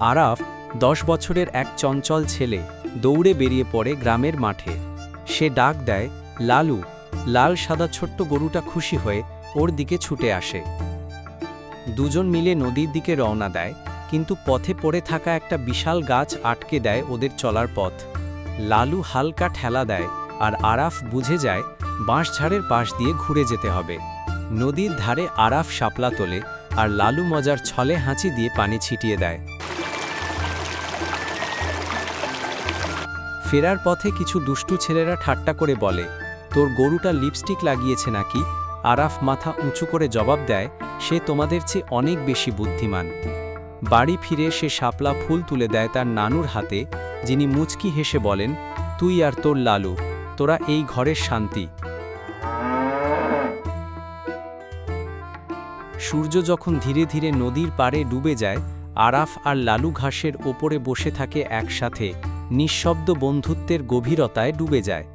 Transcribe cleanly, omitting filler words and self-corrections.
আরাফ 10 বছরের এক চঞ্চল ছেলে দৌড়ে বেরিয়ে পড়ে গ্রামের মাঠে। সে ডাক দেয়, লালু। লাল সাদা ছোট্ট গরুটা খুশি হয়ে ওর দিকে ছুটে আসে। দুজন মিলে নদীর দিকে রওনা দেয়, কিন্তু পথে পড়ে থাকা একটা বিশাল গাছ আটকে দেয় ওদের চলার পথ। লালু হালকা ঠেলা দেয়, আর আরাফ বুঝে যায় বাঁশঝাড়ের পাশ দিয়ে ঘুরে যেতে হবে। নদীর ধারে আরাফ শাপলা তোলে, আর লালু মজার ছলে হাঁচি দিয়ে পানি ছিটিয়ে দেয়। ফেরার পথে কিছু দুষ্টু ছেলেরা ঠাট্টা করে বলে, তোর গরুটা লিপস্টিক লাগিয়েছে নাকি? আরাফ মাথা উঁচু করে জবাব দেয়, সে তোমাদের চেয়ে অনেক বেশি বুদ্ধিমান। বাড়ি ফিরে সে শাপলা ফুল তুলে দেয় তার নানুর হাতে, যিনি মুচকি হেসে বলেন, তুই আর তোর লালু, তোরা এই ঘরের শান্তি। সূর্য যখন ধীরে ধীরে নদীর পাড়ে ডুবে যায়, আরাফ আর লালু ঘাসের ওপরে বসে থাকে একসাথে, নিঃশব্দ বন্ধুত্বের গভীরতায় ডুবে যায়।